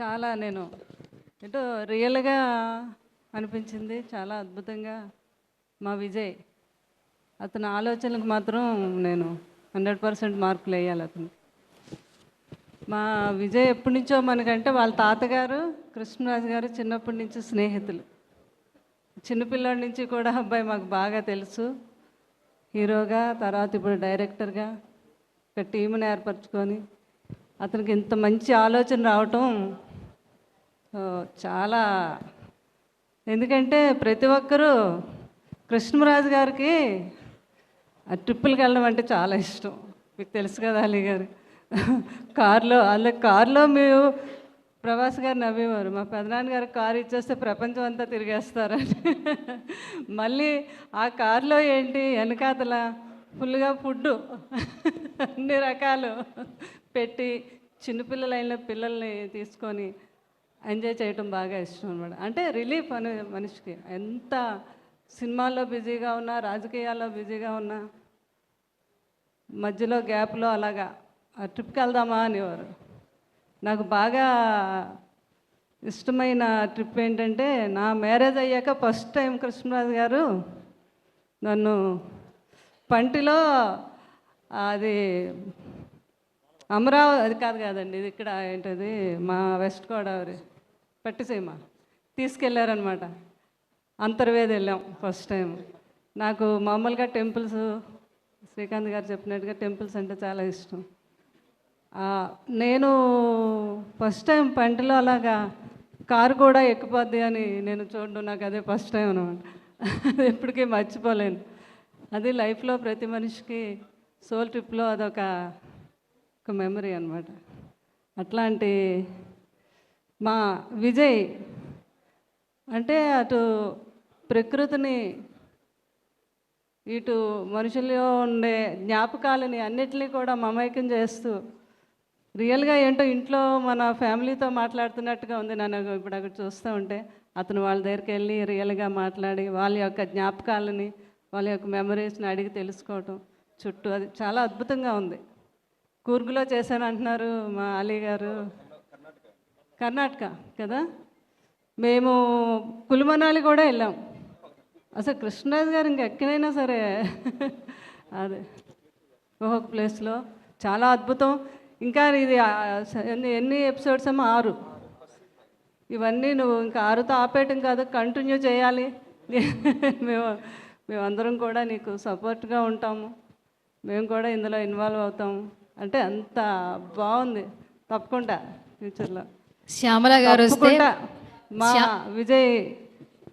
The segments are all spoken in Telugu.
చాలా నేను ఏటో రియల్గా అనిపించింది. చాలా అద్భుతంగా మా విజయ్ అతని ఆలోచనలకు మాత్రం నేను 100% మార్కులు వేయాలి అతను. మా విజయ్ ఎప్పటి నుంచో మనకంటే వాళ్ళ తాతగారు కృష్ణరాజు గారు చిన్నప్పటి నుంచి స్నేహితులు. చిన్నపిల్లడి నుంచి కూడా అబ్బాయి మాకు బాగా తెలుసు. హీరోగా తర్వాత ఇప్పుడు డైరెక్టర్గా ఒక టీంని ఏర్పరచుకొని అతనికి ఇంత మంచి ఆలోచన రావటం చాలా, ఎందుకంటే ప్రతి ఒక్కరూ కృష్ణరాజు గారికి ఆ ట్రిప్పులకి వెళ్ళడం అంటే చాలా ఇష్టం. మీకు తెలుసు కదా అలీ గారు. కారులో మేము ప్రభాస్ గారు నవ్వేవారు, మా పెదనాన్నగారు కారు ఇచ్చేస్తే ప్రపంచం అంతా తిరిగేస్తారని. మళ్ళీ ఆ కారులో ఏంటి వెనకాతల ఫుల్గా ఫుడ్డు అన్ని రకాలు పెట్టి చిన్నపిల్లలైన పిల్లల్ని తీసుకొని ఎంజాయ్ చేయటం బాగా ఇష్టం అనమాట. అంటే రిలీఫ్ అనే మనిషికి ఎంత సినిమాల్లో బిజీగా ఉన్నా, రాజకీయాల్లో బిజీగా ఉన్నా, మధ్యలో గ్యాప్లో అలాగా ఆ ట్రిప్కి వెళ్దామా అనేవారు. నాకు బాగా ఇష్టమైన ట్రిప్ ఏంటంటే, నా మ్యారేజ్ అయ్యాక ఫస్ట్ టైం కృష్ణరాజు గారు నన్ను పంటిలో, అది అమరావతి, అది కాదండి, ఇది ఇక్కడ ఏంటది మా వెస్ట్ గోదావరి పట్టిసీమ తీసుకెళ్ళారనమాట. అంతర్వేది వెళ్ళాం ఫస్ట్ టైం. నాకు మామూలుగా టెంపుల్స్, శ్రీకాంత్ గారు చెప్పినట్టుగా టెంపుల్స్ అంటే చాలా ఇష్టం. నేను ఫస్ట్ టైం పంటలో అలాగా కారు కూడా ఎక్కిపోద్ది అని నేను చూడడం, నాకు అదే ఫస్ట్ టైం అనమాట. అది ఎప్పటికీ మర్చిపోలేను. అది లైఫ్లో ప్రతి మనిషికి సోల్ ట్రిప్లో అదొక మెమరీ అనమాట. అట్లాంటి మా విజయ్ అంటే అటు ప్రకృతిని, ఇటు మనుషుల్లో ఉండే జ్ఞాపకాలని అన్నిటినీ కూడా మమైకం చేస్తూ రియల్గా ఏంటో ఇంట్లో మన ఫ్యామిలీతో మాట్లాడుతున్నట్టుగా ఉంది. నన్ను ఇప్పుడు అక్కడ చూస్తూ ఉంటే అతను వాళ్ళ దగ్గరికి వెళ్ళి రియల్గా మాట్లాడి వాళ్ళ యొక్క జ్ఞాపకాలని, వాళ్ళ యొక్క మెమరీస్ని అడిగి తెలుసుకోవటం చుట్టూ, అది చాలా అద్భుతంగా ఉంది. కూర్గులో చేశాను అంటున్నారు మా అలీ గారు. కర్ణాటక కదా. మేము కులుమనాలి కూడా వెళ్ళాం. అసలు కృష్ణరాజు గారు ఇంకెక్కడైనా సరే అదే ఒక్కొక్క ప్లేస్లో చాలా అద్భుతం. ఇంకా ఇది ఎన్ని ఎపిసోడ్స్ ఏమో 6. ఇవన్నీ నువ్వు ఇంకా 6తో ఆపేయటం కాదు, కంటిన్యూ చేయాలి. మేమందరం కూడా నీకు సపోర్ట్గా ఉంటాము. మేము కూడా ఇందులో ఇన్వాల్వ్ అవుతాము. అంటే అంత బాగుంది. తప్పకుండా ఫ్యూచర్లో శ్యామల గారు తప్పకుండా మా విజయ్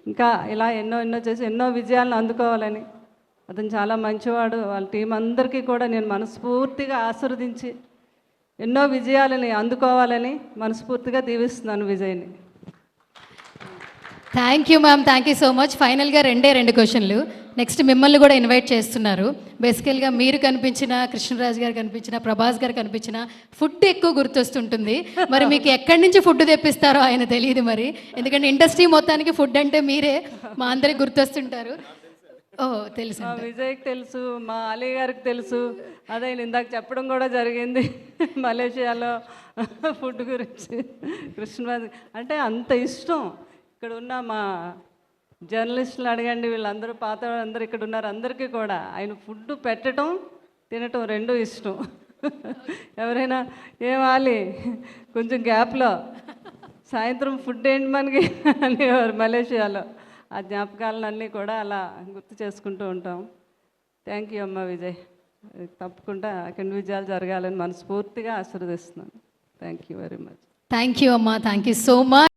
ఇంకా ఇలా ఎన్నో చేసి ఎన్నో విజయాలను అందుకోవాలని. అతను చాలా మంచివాడు. వాళ్ళ టీం అందరికీ కూడా నేను మనస్ఫూర్తిగా ఆశీర్వదించి ఎన్నో విజయాలని అందుకోవాలని మనస్ఫూర్తిగా దీవిస్తున్నాను విజయ్ని. Thank you ma'am, thank you so much. ఫైనల్గా 2 క్వశ్చన్లు. నెక్స్ట్ మిమ్మల్ని కూడా ఇన్వైట్ చేస్తున్నారు. బేసికల్గా మీరు కనిపించిన, కృష్ణరాజు గారు కనిపించిన, ప్రభాస్ గారు కనిపించిన ఫుడ్ ఎక్కువ గుర్తొస్తుంటుంది. మరి మీకు ఎక్కడి నుంచి ఫుడ్ తెప్పిస్తారో ఆయన తెలియదు మరి, ఎందుకంటే ఇండస్ట్రీ మొత్తానికి ఫుడ్ అంటే మీరే మా అందరికి గుర్తొస్తుంటారు. ఓ తెలుసు, మా విజయ్కి తెలుసు, మా అలీ గారికి తెలుసు. అదే ఇందాక చెప్పడం కూడా జరిగింది మలేషియాలో ఫుడ్ గురించి. కృష్ణరాజు అంటే అంత ఇష్టం. ఇక్కడ ఉన్న మా జర్నలిస్టులు అడగండి, వీళ్ళందరూ పాత అందరూ ఇక్కడ ఉన్నారు, అందరికీ కూడా ఆయన ఫుడ్ పెట్టడం తినటం 2 ఇష్టం. ఎవరైనా ఏమాలి కొంచెం గ్యాప్లో సాయంత్రం ఫుడ్ ఏంటి మనకి అనేవారు మలేషియాలో. ఆ జ్ఞాపకాలన్నీ కూడా అలా గుర్తు చేసుకుంటూ ఉంటాం. థ్యాంక్ యూ అమ్మ విజయ్. తప్పకుండా అక్కడ విజయాలు జరగాలని మనస్ఫూర్తిగా ఆశీర్వదిస్తున్నాను. Thank you very much. Thank you అమ్మా, థ్యాంక్ యూ సో మచ్.